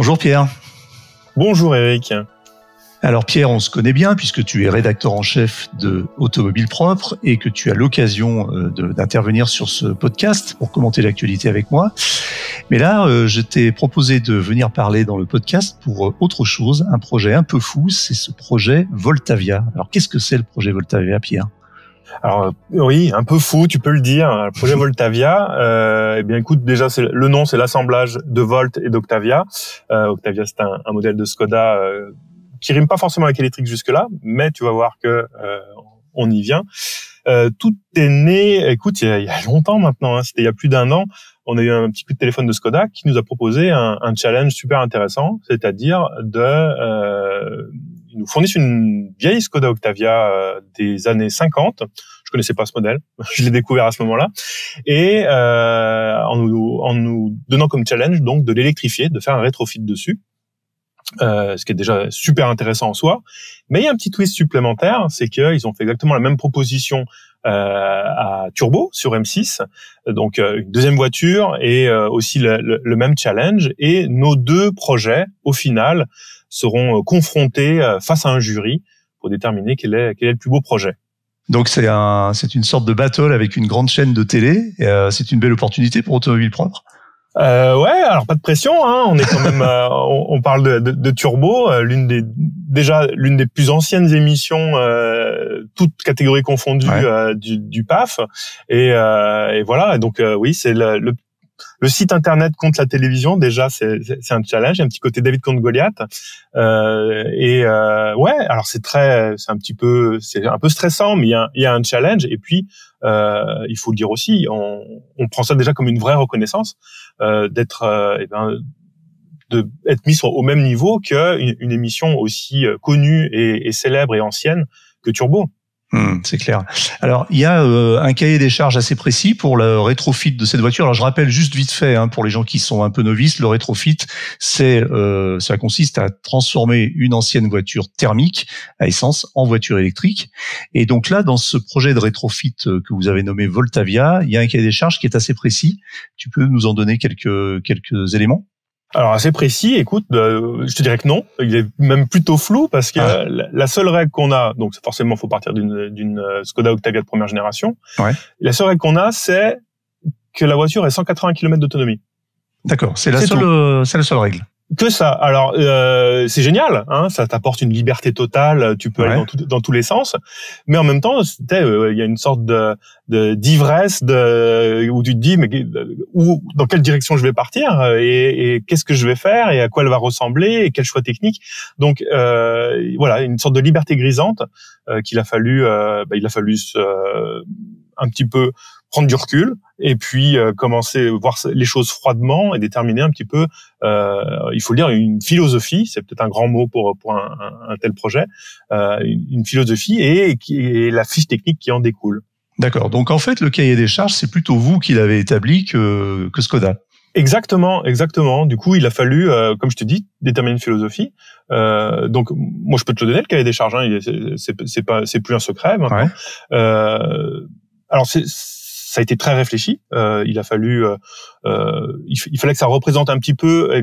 Bonjour Pierre. Bonjour Eric. Alors Pierre, on se connaît bien puisque tu es rédacteur en chef de Automobile Propre et que tu as l'occasion d'intervenir sur ce podcast pour commenter l'actualité avec moi. Mais là, je t'ai proposé de venir parler dans le podcast pour autre chose, un projet un peu fou, c'est ce projet Voltavia. Alors qu'est-ce que c'est le projet Voltavia, Pierre ? Alors oui, un peu fou, tu peux le dire. Le projet Voltavia, eh bien écoute, déjà le nom, c'est l'assemblage de Volt et d'Octavia. Octavia, c'est un modèle de Skoda qui rime pas forcément avec électrique jusque-là, mais tu vas voir que on y vient. Tout est né, écoute, il y a longtemps maintenant, hein, c'était il y a plus d'1 an. On a eu un petit coup de téléphone de Skoda qui nous a proposé un challenge super intéressant, c'est-à-dire ils nous fournissent une vieille Skoda Octavia des années 50. Je connaissais pas ce modèle, je l'ai découvert à ce moment-là, et en nous donnant comme challenge donc de l'électrifier, de faire un rétrofit dessus. Ce qui est déjà super intéressant en soi, mais il y a un petit twist supplémentaire, c'est qu'ils ont fait exactement la même proposition à Turbo sur M6, donc une deuxième voiture et aussi le même challenge, et nos deux projets au final seront confrontés face à un jury pour déterminer quel est le plus beau projet. Donc c'est une sorte de battle avec une grande chaîne de télé, c'est une belle opportunité pour Automobile Propre. Ouais, alors pas de pression, hein. On est quand même, on parle de Turbo, l'une des plus anciennes émissions, toutes catégories confondues, ouais. du PAF, et voilà. Donc oui, c'est le site internet contre la télévision. Déjà, c'est un challenge, il y a un petit côté David contre Goliath, ouais. Alors c'est un peu stressant, mais il y a un challenge, et puis il faut le dire aussi, on prend ça déjà comme une vraie reconnaissance. D'être mis au même niveau qu'une émission aussi connue et célèbre et ancienne que Turbo. C'est clair. Alors, il y a un cahier des charges assez précis pour le rétrofit de cette voiture. Alors, je rappelle juste vite fait, pour les gens qui sont un peu novices, le rétrofit, ça consiste à transformer une ancienne voiture thermique à essence en voiture électrique. Et donc là, dans ce projet de rétrofit que vous avez nommé Voltavia, il y a un cahier des charges qui est assez précis. Tu peux nous en donner quelques éléments ? Alors assez précis, écoute, je te dirais que non, il est même plutôt flou parce que la seule règle qu'on a, donc forcément faut partir d'une Skoda Octavia de première génération. Ouais. La seule règle qu'on a, c'est que la voiture ait 180 km d'autonomie. D'accord, c'est la seule règle. Que ça. Alors c'est génial, hein, ça t'apporte une liberté totale, tu peux aller dans tous les sens, mais en même temps, il y a une sorte d'ivresse où tu te dis mais dans quelle direction je vais partir et qu'est-ce que je vais faire et à quoi elle va ressembler et quel choix technique. Donc voilà, une sorte de liberté grisante il a fallu un petit peu prendre du recul et puis commencer à voir les choses froidement et déterminer un petit peu, il faut le dire, une philosophie, c'est peut-être un grand mot pour un tel projet, une philosophie et la fiche technique qui en découle. D'accord, donc en fait le cahier des charges, c'est plutôt vous qui l'avez établi que Skoda. Exactement. Du coup, il a fallu, comme je te dis, déterminer une philosophie. Donc, moi, je peux te le donner, le cahier des charges. Hein, c'est plus un secret maintenant. Ouais. Alors, ça a été très réfléchi. Il a fallu, il fallait que ça représente un petit peu,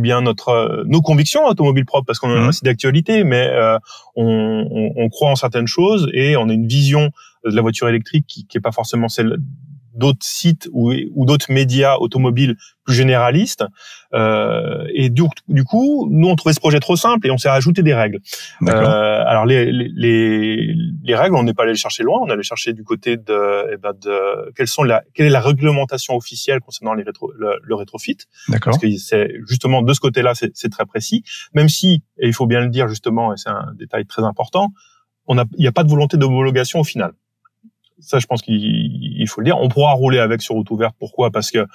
nos convictions Automobile Propre, parce qu'on a un site d'actualité, mais on croit en certaines choses et on a une vision de la voiture électrique qui est pas forcément celle d'autres sites ou d'autres médias automobiles plus généralistes. Et du coup, nous, on trouvait ce projet trop simple et on s'est rajouté des règles. Alors, les règles, on n'est pas allé les chercher loin. On allait chercher du côté quelle est la réglementation officielle concernant le rétrofit. D'accord. Parce que c'est justement de ce côté-là, c'est très précis. Même si, et il faut bien le dire justement, et c'est un détail très important, il n'y a pas de volonté d'homologation au final. Ça, je pense qu'il faut le dire. On pourra rouler avec sur route ouverte. Pourquoi ? Parce que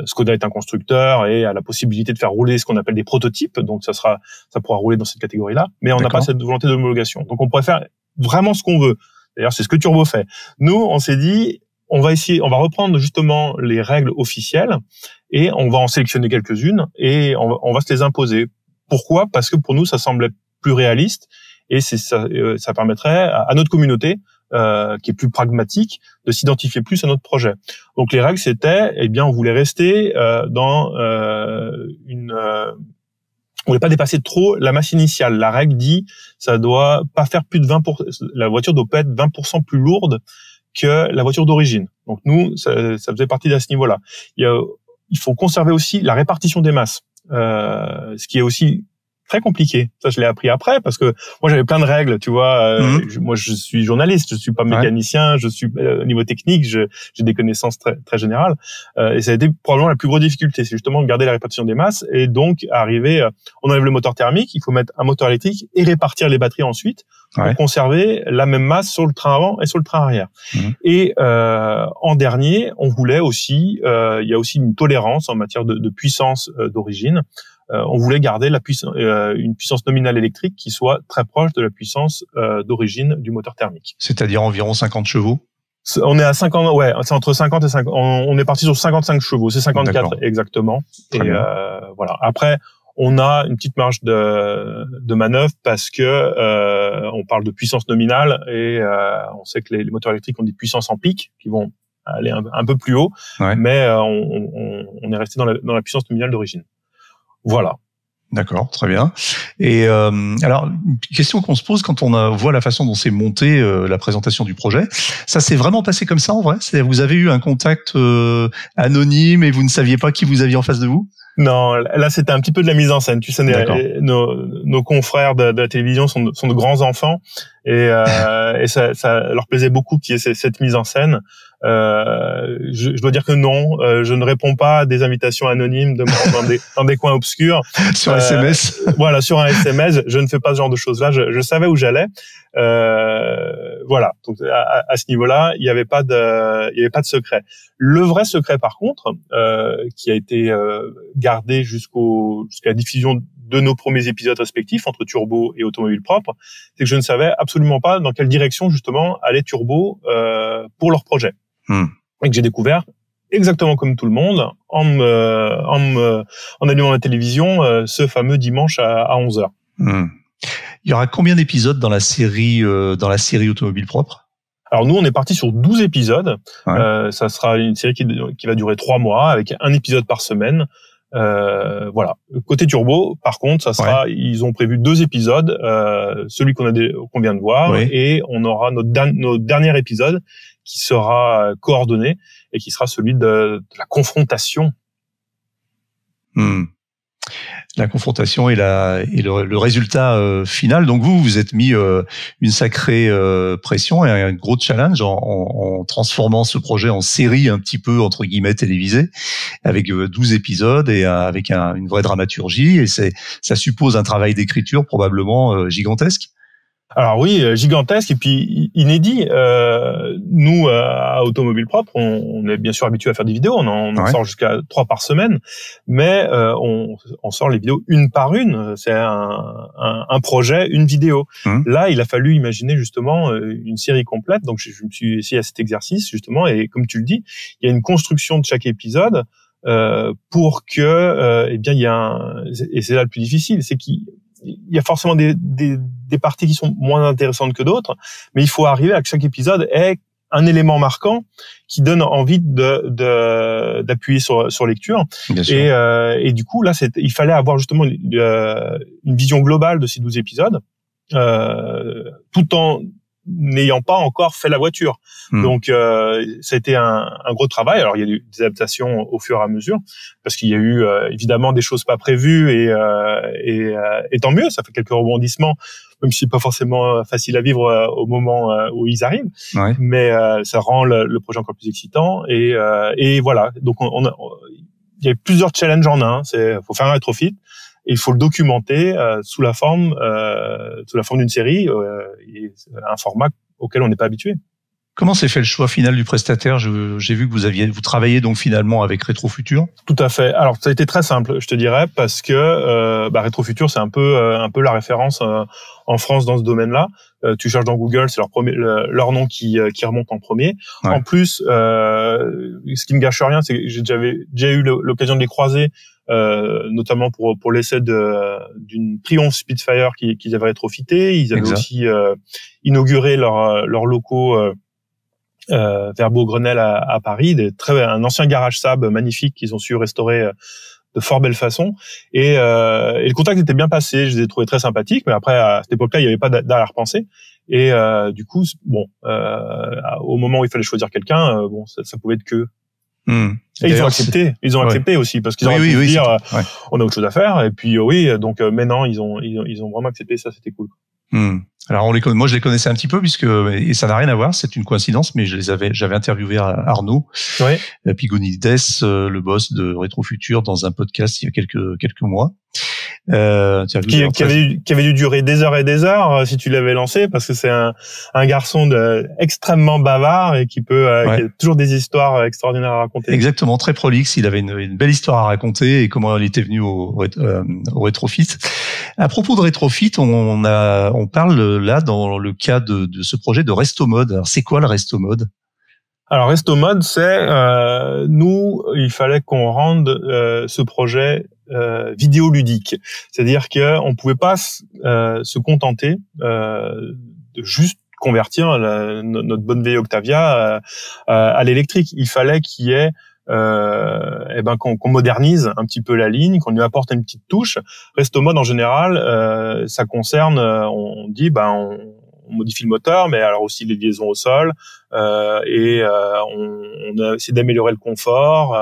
Skoda est un constructeur et a la possibilité de faire rouler ce qu'on appelle des prototypes. Donc, ça pourra rouler dans cette catégorie-là. Mais on n'a pas cette volonté d'homologation. Donc, on pourrait faire vraiment ce qu'on veut. D'ailleurs, c'est ce que Turbo fait. Nous, on s'est dit, on va reprendre justement les règles officielles et on va en sélectionner quelques-unes et on va se les imposer. Pourquoi ? Parce que pour nous, ça semblait plus réaliste et ça permettrait à notre communauté qui est plus pragmatique, de s'identifier plus à notre projet. Donc les règles, c'était, on voulait rester dans on voulait pas dépasser trop la masse initiale. La règle dit, ça doit pas faire plus de 20%, la voiture doit pas être 20% plus lourde que la voiture d'origine. Donc nous, ça faisait partie de ce niveau-là. Il faut conserver aussi la répartition des masses, ce qui est aussi très compliqué. Ça, je l'ai appris après parce que moi, j'avais plein de règles, tu vois. Moi, je suis journaliste, je suis pas mécanicien, je suis au niveau technique, j'ai des connaissances très très générales. Et ça a été probablement la plus grosse difficulté, c'est justement de garder la répartition des masses et donc arriver. On enlève le moteur thermique, il faut mettre un moteur électrique et répartir les batteries ensuite pour conserver la même masse sur le train avant et sur le train arrière. Et en dernier, on voulait aussi, il y a aussi une tolérance en matière de puissance d'origine. On voulait garder une puissance nominale électrique qui soit très proche de la puissance d'origine du moteur thermique. C'est-à-dire environ 50 chevaux. On est à 50, ouais, c'est entre 50 et 50. On est parti sur 55 chevaux, c'est 54 exactement. Très bien. Voilà. Après, on a une petite marge de manœuvre parce que on parle de puissance nominale et on sait que les moteurs électriques ont des puissances en pic qui vont aller un peu plus haut, mais on est resté dans la puissance nominale d'origine. Voilà. D'accord, très bien. Et alors, une question qu'on se pose quand on voit la façon dont s'est montée la présentation du projet, ça s'est vraiment passé comme ça en vrai? C'est-à-dire vous avez eu un contact anonyme et vous ne saviez pas qui vous aviez en face de vous? Non, là c'était un petit peu de la mise en scène. Tu sais, nos confrères de la télévision sont de grands enfants et ça leur plaisait beaucoup qu'il y ait cette mise en scène. Je dois dire que non, je ne réponds pas à des invitations anonymes de me rendre dans des coins obscurs. Sur SMS. Voilà, sur un SMS, je ne fais pas ce genre de choses-là. Je savais où j'allais. Voilà. Donc à ce niveau-là, il y avait pas de secret. Le vrai secret, par contre, qui a été gardé jusqu'à la diffusion de nos premiers épisodes respectifs entre Turbo et Automobile Propre, c'est que je ne savais absolument pas dans quelle direction justement allait Turbo pour leur projet. Et que j'ai découvert exactement comme tout le monde en allumant la télévision ce fameux dimanche à 11h. Il y aura combien d'épisodes dans la série Automobile Propre? Alors nous, on est parti sur 12 épisodes. Ça sera une série qui va durer 3 mois avec un épisode par semaine. Voilà. Côté Turbo, par contre, ça sera, ils ont prévu 2 épisodes, celui qu'on vient de voir, et on aura notre dernier épisode qui sera coordonné et qui sera celui de la confrontation. La confrontation et le résultat final. Donc vous êtes mis une sacrée pression et un gros challenge en transformant ce projet en série un petit peu entre guillemets télévisée avec 12 épisodes et avec une vraie dramaturgie, et ça suppose un travail d'écriture probablement gigantesque. Alors oui, gigantesque et puis inédit. Nous, à Automobile Propre, on est bien sûr habitué à faire des vidéos. On en sort jusqu'à 3 par semaine, mais on sort les vidéos une par une. C'est un projet, une vidéo. Là, il a fallu imaginer justement une série complète. Donc, je me suis essayé à cet exercice justement. Et comme tu le dis, il y a une construction de chaque épisode pour que, eh bien, et c'est là le plus difficile, c'est qu'il y a forcément des parties qui sont moins intéressantes que d'autres, mais il faut arriver à que chaque épisode ait un élément marquant qui donne envie d'appuyer sur lecture. Et du coup, là, il fallait avoir justement une vision globale de ces 12 épisodes, tout en n'ayant pas encore fait la voiture. Donc, ça a été un gros travail. Alors, il y a eu des adaptations au fur et à mesure, parce qu'il y a eu évidemment des choses pas prévues, et tant mieux, ça fait quelques rebondissements, même si c'est pas forcément facile à vivre au moment où ils arrivent. Mais ça rend le projet encore plus excitant. Et voilà. Donc, il y a plusieurs challenges en un. Faut faire un rétrofit. Et il faut le documenter sous la forme d'une série, et un format auquel on n'est pas habitué. Comment s'est fait le choix final du prestataire? J'ai vu que vous travaillez donc finalement avec Rétrofutur. Tout à fait. Alors ça a été très simple, je te dirais, parce que Rétrofutur, c'est un peu la référence en France dans ce domaine-là. Tu cherches dans Google, c'est leur nom qui remonte en premier. En plus, ce qui me gâche rien, c'est que j'avais déjà eu l'occasion de les croiser, notamment pour l'essai d'une Triumph Spitfire qu'ils avaient rétrofité. Ils avaient aussi inauguré leurs locaux vers Beaugrenelle à Paris, un ancien garage Saab magnifique qu'ils ont su restaurer de fort belle façon. Et le contact était bien passé. Je les ai trouvés très sympathiques, mais après à cette époque-là, il n'y avait pas d'arrière-pensée. Et du coup, bon, au moment où il fallait choisir quelqu'un, bon, ça pouvait être que. Et ils ont accepté. Ils ont accepté aussi parce qu'ils ont pu dire, on a autre chose à faire. Et puis donc maintenant ils ont vraiment accepté. Ça, c'était cool. Alors moi je les connaissais un petit peu et ça n'a rien à voir, c'est une coïncidence, mais j'avais interviewé Arnaud Pigonides, le boss de Rétrofutur, dans un podcast il y a quelques mois. Qui avait dû durer des heures et des heures si tu l'avais lancé, parce que c'est un garçon extrêmement bavard et qui a toujours des histoires extraordinaires à raconter. Exactement, très prolixe. Il avait une belle histoire à raconter et comment il était venu au Rétrofit. À propos de Rétrofit, on parle là dans le cas de ce projet de Restomode. Alors c'est quoi le Restomode? Alors Restomode, c'est nous, il fallait qu'on rende ce projet vidéoludique, c'est-à-dire que on pouvait pas se contenter de juste convertir notre bonne vieille Octavia à l'électrique. Il fallait qu'il y ait qu'on modernise un petit peu la ligne, qu'on lui apporte une petite touche. Restomode en général, ça concerne, on dit on modifie le moteur, mais alors aussi les liaisons au sol, on a essayé d'améliorer le confort,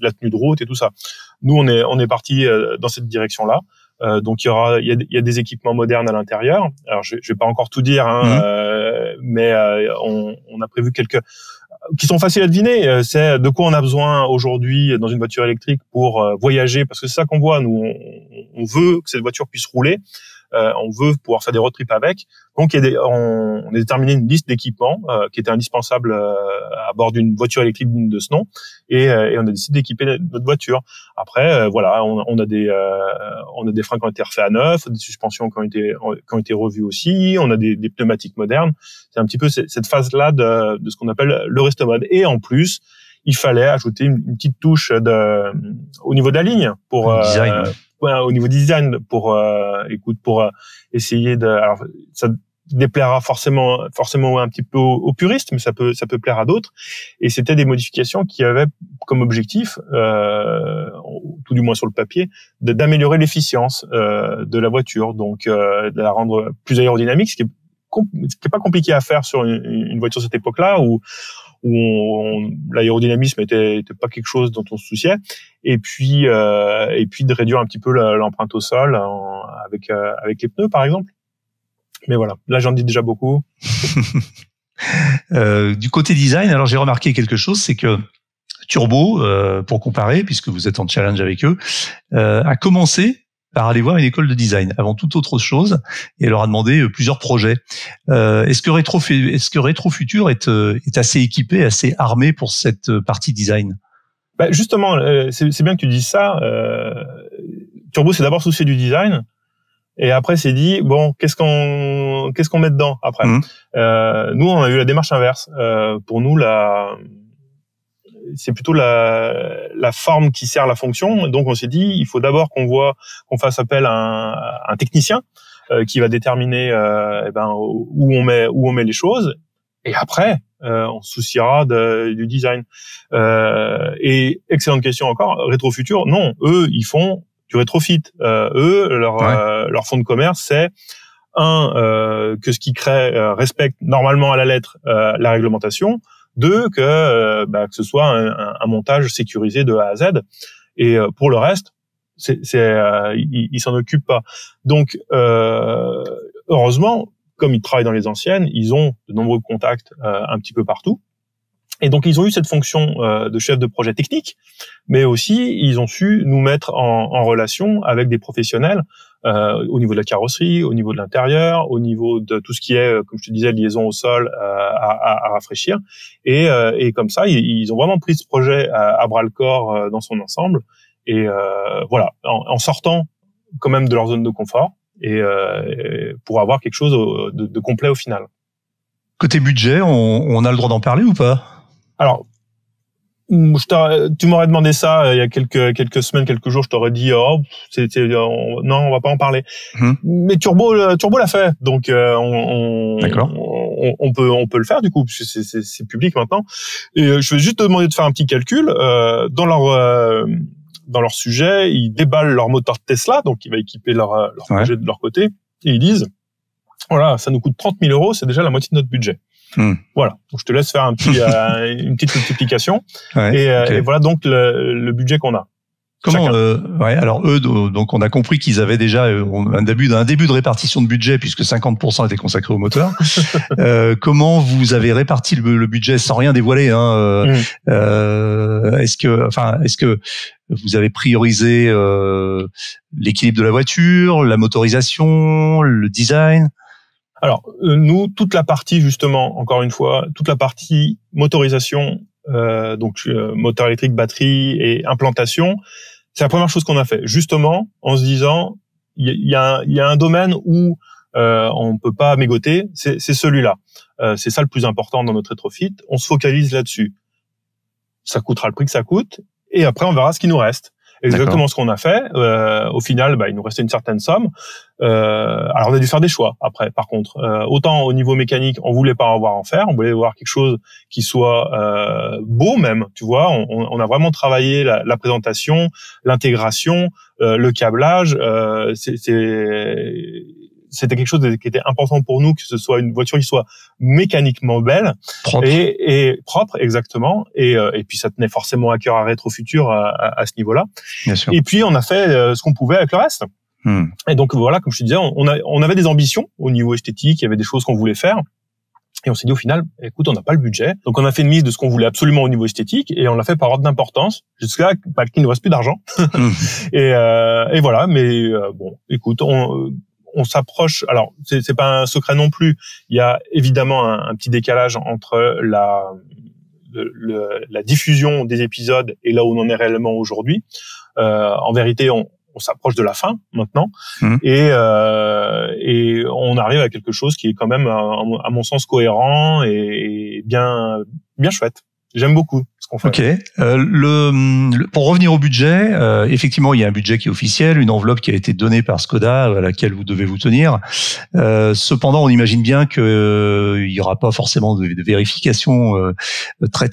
la tenue de route et tout ça. Nous, on est parti dans cette direction-là. Donc il y a des équipements modernes à l'intérieur. Alors je vais pas encore tout dire, mais on a prévu quelques qui sont faciles à deviner. C'est de quoi on a besoin aujourd'hui dans une voiture électrique pour voyager, parce que c'est ça qu'on voit. Nous, on veut que cette voiture puisse rouler. On veut pouvoir faire des road trips avec. Donc, on a déterminé une liste d'équipements qui était indispensable à bord d'une voiture électrique digne de ce nom, et on a décidé d'équiper notre voiture. Après, on a des freins qui ont été refaits à neuf, des suspensions qui ont été revues aussi. On a des pneumatiques modernes. C'est un petit peu cette phase-là de ce qu'on appelle le Restomode. Et en plus, il fallait ajouter une petite touche au niveau de la ligne pour design. Au niveau design pour essayer de. Alors ça déplaira forcément un petit peu aux puristes, mais ça peut plaire à d'autres. Et c'était des modifications qui avaient comme objectif, tout du moins sur le papier, d'améliorer l'efficience de la voiture, donc de la rendre plus aérodynamique, ce qui est pas compliqué à faire sur une voiture de cette époque-là où l'aérodynamisme était pas quelque chose dont on se souciait, et puis de réduire un petit peu l'empreinte au sol avec les pneus par exemple. Mais voilà, là j'en dis déjà beaucoup. Du côté design, alors j'ai remarqué quelque chose, c'est que Turbo, pour comparer, puisque vous êtes en challenge avec eux, a commencé par aller voir une école de design avant toute autre chose et leur a demandé plusieurs projets. Est-ce que Rétrofutur est assez équipé, assez armé pour cette partie design? Justement, c'est bien que tu dises ça. Turbo s'est d'abord soucié du design et après s'est dit bon, qu'est-ce qu'on met dedans après. Nous, on a eu la démarche inverse. Pour nous, c'est plutôt la forme qui sert la fonction. Donc on s'est dit il faut d'abord qu'on fasse appel à un technicien qui va déterminer où on met les choses, et après on se souciera du design. Et excellente question encore, Rétrofutur, non, eux ils font du rétrofit. Leur fond de commerce, c'est que ce qu'ils créent respecte normalement à la lettre la réglementation. Deux, que ce soit un montage sécurisé de A à Z, et pour le reste, ils s'en occupent pas. Donc heureusement, comme ils travaillent dans les anciennes, ils ont de nombreux contacts un petit peu partout. Et donc, ils ont eu cette fonction de chef de projet technique, mais aussi, ils ont su nous mettre en relation avec des professionnels au niveau de la carrosserie, au niveau de l'intérieur, au niveau de tout ce qui est, comme je te disais, liaison au sol à rafraîchir. Et comme ça, ils ont vraiment pris ce projet à bras-le-corps dans son ensemble. Et voilà, en sortant quand même de leur zone de confort, et pour avoir quelque chose de complet au final. Côté budget, on a le droit d'en parler ou pas? Alors, tu m'aurais demandé ça il y a quelques semaines, quelques jours, je t'aurais dit non, on va pas en parler. Mais Turbo l'a fait, donc D'accord. On peut le faire du coup, puisque c'est public maintenant. Et je vais juste te demander de faire un petit calcul dans dans leur sujet, ils déballent leur moteur Tesla, donc qui va équiper leur projet de leur côté, et ils disent, voilà, ça nous coûte 30 000 €, c'est déjà la moitié de notre budget. Voilà. Donc, je te laisse faire une petite multiplication. Et voilà donc le budget qu'on a. Comment alors eux, donc on a compris qu'ils avaient déjà un début de répartition de budget puisque 50% était consacré au moteur. Comment vous avez réparti le budget sans rien dévoiler, hein, est-ce que vous avez priorisé l'équilibre de la voiture, la motorisation, le design? Alors nous, toute la partie justement, encore une fois, toute la partie motorisation, donc moteur électrique, batterie et implantation. C'est la première chose qu'on a fait, justement, en se disant, il y a un domaine où on peut pas mégoter, c'est celui-là. C'est ça le plus important dans notre rétrofit. On se focalise là-dessus. Ça coûtera le prix que ça coûte, et après on verra ce qui nous reste. Exactement ce qu'on a fait. Au final, il nous restait une certaine somme. Alors on a dû faire des choix après. Par contre, autant au niveau mécanique, on voulait pas en faire. On voulait voir quelque chose qui soit beau même. Tu vois, on a vraiment travaillé la présentation, l'intégration, le câblage. C'était quelque chose qui était important pour nous, que ce soit une voiture qui soit mécaniquement belle, propre. Et propre, exactement. Et puis ça tenait forcément à cœur à Rétrofutur à ce niveau-là. Bien sûr. Et puis on a fait ce qu'on pouvait avec le reste. Et donc voilà, comme je te disais, on avait des ambitions au niveau esthétique, il y avait des choses qu'on voulait faire. Et on s'est dit au final, écoute, on n'a pas le budget. Donc on a fait une mise de ce qu'on voulait absolument au niveau esthétique et on l'a fait par ordre d'importance jusqu'à qu'il ne reste plus d'argent. Et voilà, mais bon, écoute, on s'approche. Alors, c'est pas un secret non plus. Il y a évidemment un petit décalage entre la diffusion des épisodes et là où on en est réellement aujourd'hui. En vérité, on s'approche de la fin maintenant, et on arrive à quelque chose qui est quand même, à mon sens, cohérent et bien chouette. J'aime beaucoup ce qu'on fait. Ok. Pour revenir au budget, effectivement, il y a un budget qui est officiel, une enveloppe qui a été donnée par Škoda à laquelle vous devez vous tenir. Cependant, on imagine bien que il y aura pas forcément de vérification très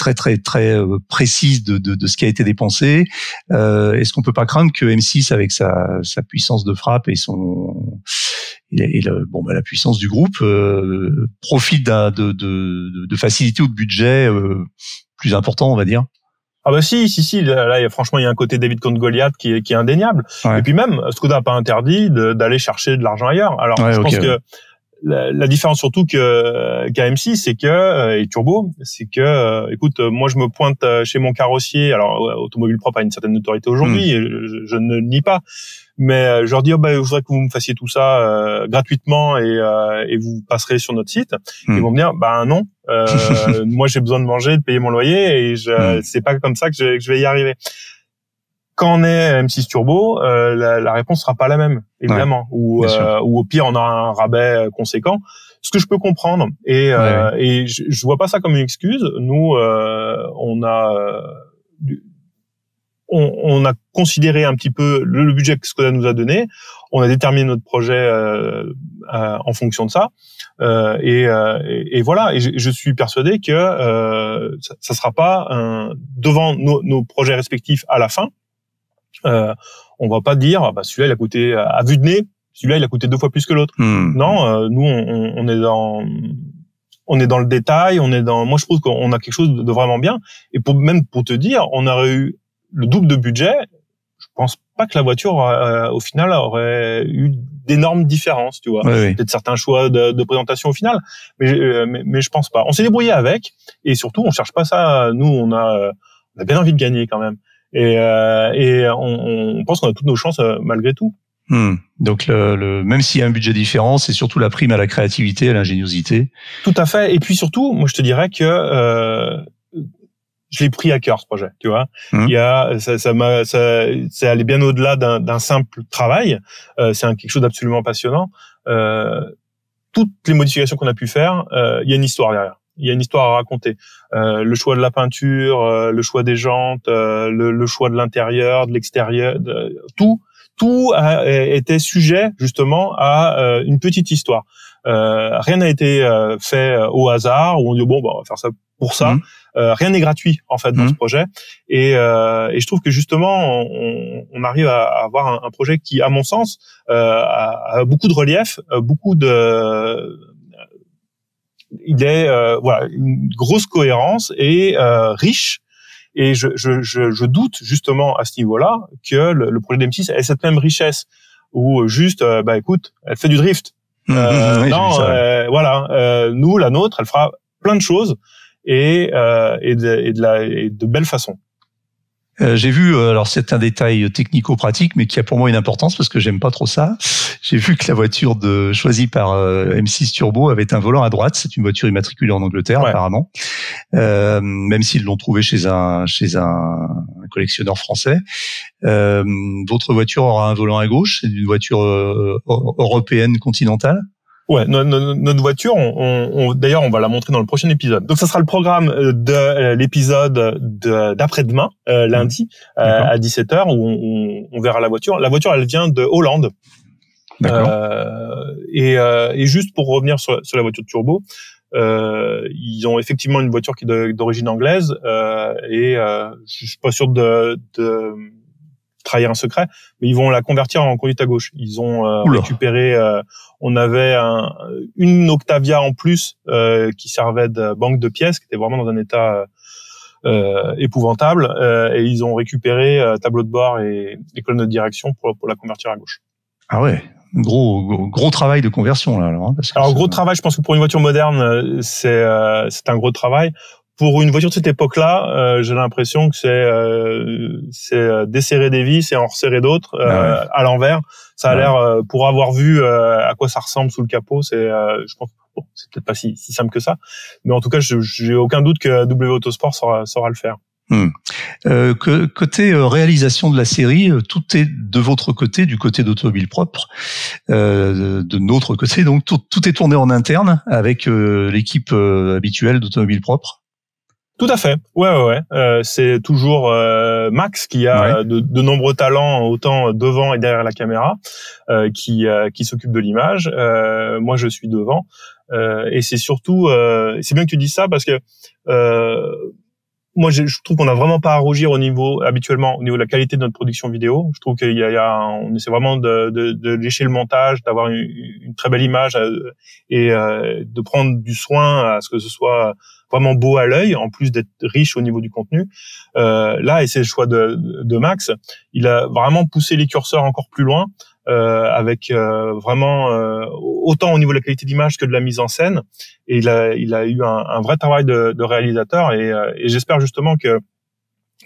précise de ce qui a été dépensé. Est-ce qu'on peut pas craindre que M6, avec sa puissance de frappe et la puissance du groupe, profite de facilité ou de budget plus important, on va dire? Ah bah si, là franchement il y a un côté David contre Goliath qui est indéniable. Et puis même Škoda n'a pas interdit d'aller chercher de l'argent ailleurs. Alors je pense que la différence surtout qu'à M6, c'est que et Turbo, c'est que écoute, moi je me pointe chez mon carrossier. Alors Automobile Propre a une certaine notoriété aujourd'hui, et je ne le nie pas. Mais je leur dis, je voudrais que vous me fassiez tout ça gratuitement et vous passerez sur notre site. Ils vont me dire, non, moi j'ai besoin de manger, de payer mon loyer, et c'est pas comme ça que je vais y arriver. Quand on est M6 Turbo, la réponse sera pas la même, évidemment. Ou au pire, on a un rabais conséquent. Ce que je peux comprendre, et je vois pas ça comme une excuse. Nous, on a considéré un petit peu le budget que Škoda nous a donné. On a déterminé notre projet en fonction de ça. Et voilà. Et je suis persuadé que ça sera pas devant nos projets respectifs à la fin. On va pas dire celui-là il a coûté à vue de nez, celui-là il a coûté 2 fois plus que l'autre. Non, nous on est dans le détail. Moi je trouve qu'on a quelque chose de vraiment bien. Et pour te dire, on aurait eu le double de budget, je pense pas que la voiture au final aurait eu d'énormes différences, tu vois. Peut-être certains choix de présentation au final, mais je pense pas. On s'est débrouillé avec, et surtout on cherche pas ça. Nous on a bien envie de gagner quand même, et on pense qu'on a toutes nos chances malgré tout. Donc même s'il y a un budget différent, c'est surtout la prime à la créativité, à l'ingéniosité. Tout à fait. Et puis surtout, moi je te dirais que je l'ai pris à cœur ce projet, tu vois. Il y a c'est allé bien au-delà d'un simple travail. C'est quelque chose d'absolument passionnant. Toutes les modifications qu'on a pu faire, il y a une histoire derrière. Il y a une histoire à raconter. Le choix de la peinture, le choix des jantes, le choix de l'intérieur, de l'extérieur, tout était sujet justement à une petite histoire. Rien n'a été fait au hasard où on dit on va faire ça pour ça. Rien n'est gratuit en fait dans ce projet, et je trouve que justement on arrive à avoir un projet qui, à mon sens, a beaucoup de relief, il est voilà, une grosse cohérence et riche. Et je doute justement à ce niveau-là que le projet d'M6 ait cette même richesse, où juste écoute, elle fait du drift. Oui, voilà, nous la nôtre, elle fera plein de choses et de belles façons. J'ai vu, alors c'est un détail technico-pratique, mais qui a pour moi une importance parce que j'aime pas trop ça. J'ai vu que la voiture choisie par M6 Turbo avait un volant à droite. C'est une voiture immatriculée en Angleterre, apparemment, même s'ils l'ont trouvée chez un collectionneur français. Votre voiture aura un volant à gauche. C'est une voiture européenne continentale. Ouais, notre voiture, d'ailleurs, on va la montrer dans le prochain épisode. Donc, ça sera le programme de l'épisode d'après-demain, lundi, à 17h, où on verra la voiture. La voiture, elle vient de Hollande. Et juste pour revenir sur la voiture de turbo, ils ont effectivement une voiture qui est d'origine anglaise, et je suis pas sûr de trahir un secret, mais ils vont la convertir en conduite à gauche. Ils ont récupéré, on avait une Octavia en plus qui servait de banque de pièces, qui était vraiment dans un état épouvantable, et ils ont récupéré tableau de bord et colonne de direction pour la convertir à gauche. Ah ouais, gros travail de conversion là. Alors gros travail, je pense que pour une voiture moderne, c'est un gros travail. Pour une voiture de cette époque-là, j'ai l'impression que c'est desserrer des vis et en resserrer d'autres à l'envers. Ça a l'air, pour avoir vu à quoi ça ressemble sous le capot, je pense, bon, c'est peut-être pas si simple que ça, mais en tout cas, j'ai aucun doute que W Autosport saura le faire. Côté réalisation de la série, tout est de votre côté, du côté d'Automobile Propre, de notre côté, donc tout est tourné en interne avec l'équipe habituelle d'Automobile Propre. Tout à fait. Ouais. C'est toujours Max qui a de nombreux talents, autant devant et derrière la caméra, qui s'occupe de l'image. Moi, je suis devant. Et c'est surtout, c'est bien que tu dises ça parce que moi, je trouve qu'on n'a vraiment pas à rougir habituellement au niveau de la qualité de notre production vidéo. Je trouve on essaie vraiment de lécher le montage, d'avoir une très belle image et de prendre du soin à ce que ce soit vraiment beau à l'œil, en plus d'être riche au niveau du contenu. Là, et c'est le choix de Max, il a vraiment poussé les curseurs encore plus loin, avec vraiment autant au niveau de la qualité d'image que de la mise en scène. Et il a eu un vrai travail de réalisateur, et j'espère justement que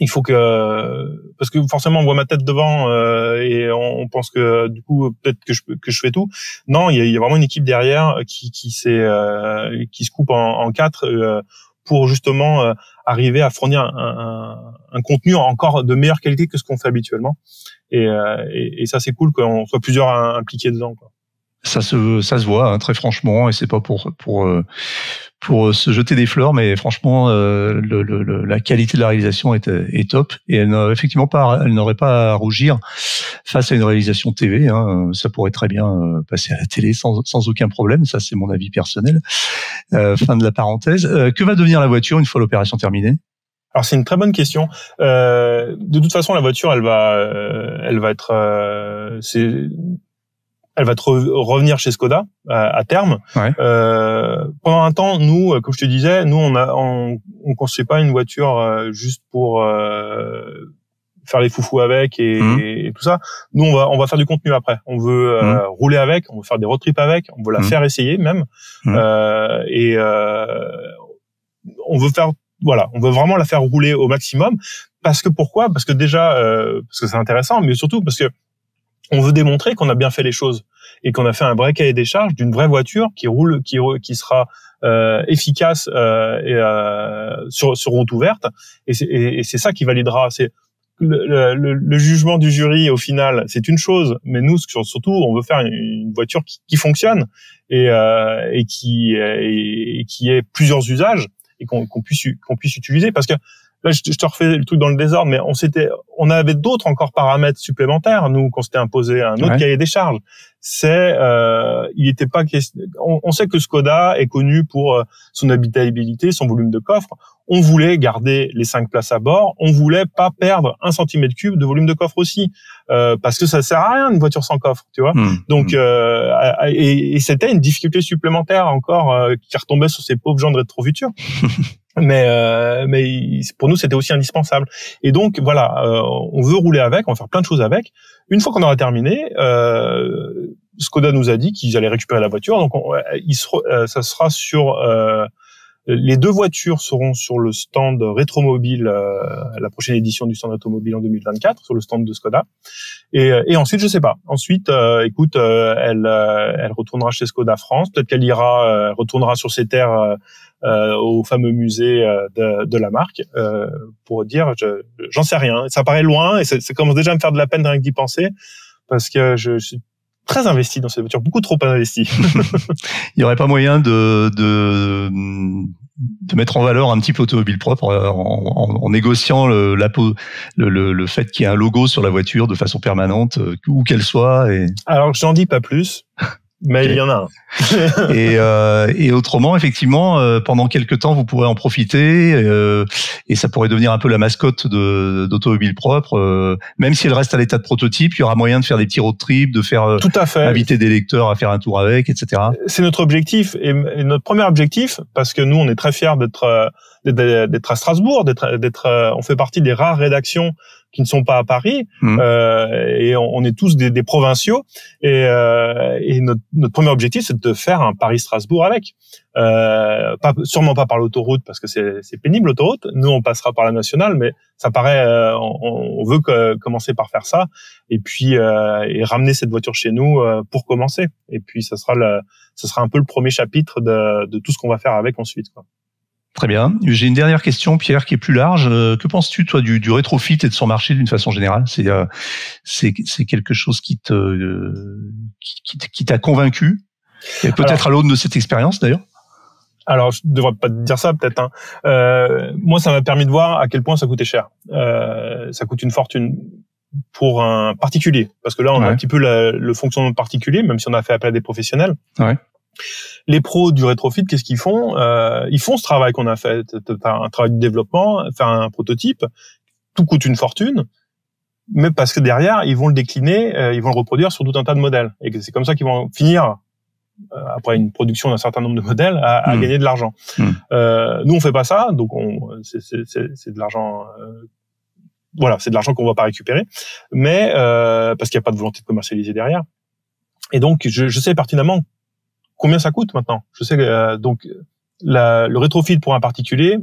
il faut parce que forcément on voit ma tête devant et on pense que du coup peut-être que je fais tout. Non, il y a vraiment une équipe derrière qui se coupe en quatre pour justement arriver à fournir un contenu encore de meilleure qualité que ce qu'on fait habituellement. Et ça, c'est cool qu'on soit plusieurs impliqués dedans, quoi. Ça se voit, hein, très franchement, et c'est pas pour se jeter des fleurs, mais franchement, la qualité de la réalisation est top, et elle n'aurait pas à rougir face à une réalisation TV. Hein, ça pourrait très bien passer à la télé sans aucun problème. Ça, c'est mon avis personnel. Fin de la parenthèse. Que va devenir la voiture une fois l'opération terminée? Alors c'est une très bonne question. De toute façon, la voiture, elle va revenir chez Skoda à terme. Pendant un temps, nous, comme je te disais, on construit pas une voiture juste pour faire les foufous avec et tout ça. Nous, on va faire du contenu après. On veut rouler avec, on veut faire des road trips avec, on veut la faire essayer même, et on veut vraiment la faire rouler au maximum. Pourquoi ? Parce que déjà, parce que c'est intéressant, mais surtout parce que on veut démontrer qu'on a bien fait les choses et qu'on a fait un vrai cahier des charges d'une vraie voiture qui roule, qui sera efficace sur route ouverte. Et c'est ça qui validera. C'est le jugement du jury au final, c'est une chose, mais nous surtout, on veut faire une voiture qui fonctionne et qui ait plusieurs usages et qu'on puisse utiliser, parce que là, je te refais le truc dans le désordre, mais on avait d'autres encore paramètres supplémentaires, nous, qu'on s'était imposé un autre cahier des charges. Il était pas question, on sait que Skoda est connu pour son habitabilité, son volume de coffre. on voulait garder les 5 places à bord, on voulait pas perdre 1 cm3 de volume de coffre aussi, parce que ça sert à rien une voiture sans coffre, tu vois. Donc et c'était une difficulté supplémentaire encore qui retombait sur ces pauvres gens de Rétro Futur. Mais pour nous c'était aussi indispensable. Et donc voilà, on veut rouler avec, on va faire plein de choses avec. Une fois qu'on aura terminé, Skoda nous a dit qu'ils allaient récupérer la voiture, donc ça sera sur les 2 voitures seront sur le stand Rétromobile, la prochaine édition du stand Rétromobile en 2024, sur le stand de Skoda. Et ensuite, je sais pas. Ensuite, écoute, elle retournera chez Skoda France. Peut-être qu'elle retournera sur ses terres au fameux musée de la marque. Pour dire, j'en sais rien. Ça paraît loin et ça commence déjà à me faire de la peine rien que d'y penser, parce que je suis très investi dans cette voiture, beaucoup trop investi. Il n'y aurait pas moyen de mettre en valeur un petit peu Automobile Propre en négociant le fait qu'il y ait un logo sur la voiture de façon permanente, où qu'elle soit. Alors, j'en dis pas plus. Mais okay. Il y en a un. Et autrement, effectivement, pendant quelques temps, vous pourrez en profiter et ça pourrait devenir un peu la mascotte d'Automobile Propre. Même si elle reste à l'état de prototype, il y aura moyen de faire des petits road trips, de faire tout à fait. Inviter des lecteurs à faire un tour avec, etc. C'est notre objectif et notre premier objectif, parce que nous, on est très fiers d'être à Strasbourg, on fait partie des rares rédactions qui ne sont pas à Paris, et on est tous des provinciaux, et notre premier objectif, c'est de faire un Paris-Strasbourg avec. Sûrement pas par l'autoroute, parce que c'est pénible l'autoroute. Nous, on passera par la nationale, mais ça paraît, on veut commencer par faire ça, et puis et ramener cette voiture chez nous pour commencer. Et puis ça sera un peu le premier chapitre de tout ce qu'on va faire avec ensuite, quoi. Très bien. J'ai une dernière question, Pierre, qui est plus large. Que penses-tu, toi, du rétrofit et de son marché d'une façon générale? C'est quelque chose qui t'a convaincu, et peut-être à l'aune de cette expérience, d'ailleurs. Alors, je devrais pas te dire ça, peut-être. Moi, ça m'a permis de voir à quel point ça coûtait cher. Ça coûte une fortune pour un particulier, parce que là, on a un petit peu le fonctionnement particulier, même si on a fait appel à des professionnels. Ouais. Les pros du rétrofit, qu'est-ce qu'ils font? Ils font ce travail qu'on a fait, un travail de développement, faire un prototype. Tout coûte une fortune, mais parce que derrière, ils vont le décliner, ils vont le reproduire sur tout un tas de modèles. Et c'est comme ça qu'ils vont finir, après une production d'un certain nombre de modèles, à gagner de l'argent. Nous, on fait pas ça, donc c'est de l'argent. Voilà, c'est de l'argent qu'on va pas récupérer, mais parce qu'il n'y a pas de volonté de commercialiser derrière. Et donc, je sais pertinemment combien ça coûte maintenant. Je sais que donc le rétrofit pour un particulier,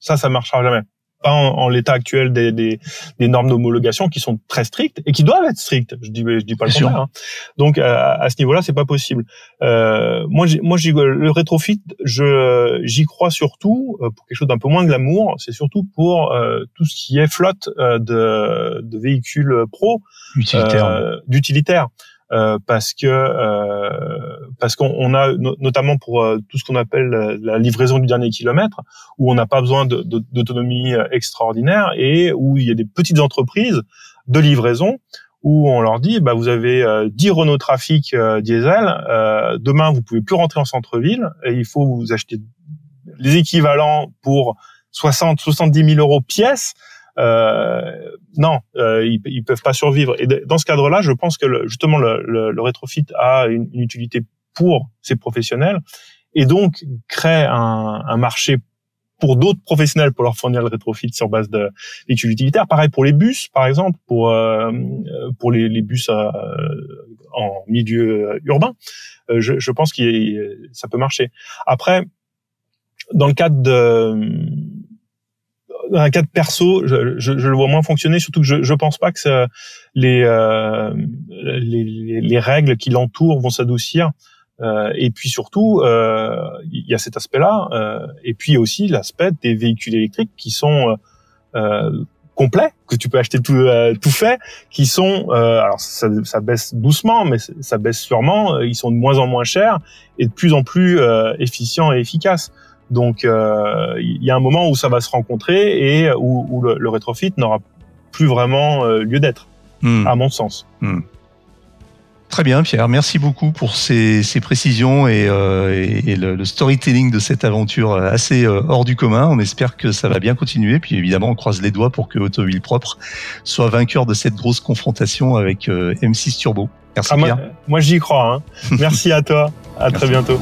ça marchera jamais. Pas en l'état actuel des normes d'homologation qui sont très strictes et qui doivent être strictes. Je dis pas le contraire. Hein. Donc à ce niveau-là, c'est pas possible. Moi, le rétrofit, j'y crois surtout pour quelque chose d'un peu moins glamour. C'est surtout pour tout ce qui est flotte de véhicules pro, d'utilitaires. Parce qu'on a notamment pour tout ce qu'on appelle la livraison du dernier kilomètre, où on n'a pas besoin d'autonomie extraordinaire et où il y a des petites entreprises de livraison où on leur dit vous avez 10 Renault Trafic diesel, demain vous pouvez plus rentrer en centre-ville et il faut vous acheter les équivalents pour 70 000 euros pièce. Non, ils peuvent pas survivre. Et dans ce cadre-là, je pense que justement le rétrofit a une utilité pour ces professionnels et donc crée un marché pour d'autres professionnels pour leur fournir le rétrofit sur base de véhicules utilitaires. Pareil pour les bus, par exemple, pour les bus en milieu urbain. Je pense que ça peut marcher. Après, dans le cadre d'un cadre perso, je le vois moins fonctionner, surtout que je pense pas que les règles qui l'entourent vont s'adoucir. Et puis surtout, il y a cet aspect-là. Et puis aussi l'aspect des véhicules électriques qui sont complets, que tu peux acheter tout fait, qui sont alors ça baisse doucement, mais ça baisse sûrement. Ils sont de moins en moins chers et de plus en plus efficients et efficaces. Donc, il y a un moment où ça va se rencontrer et où le rétrofit n'aura plus vraiment lieu d'être, à mon sens. Très bien, Pierre. Merci beaucoup pour ces précisions et le storytelling de cette aventure assez hors du commun. On espère que ça va bien continuer. Puis évidemment, on croise les doigts pour que Automobile Propre soit vainqueur de cette grosse confrontation avec M6 Turbo. Merci, Pierre. Moi, j'y crois. Hein. Merci à toi. À très bientôt.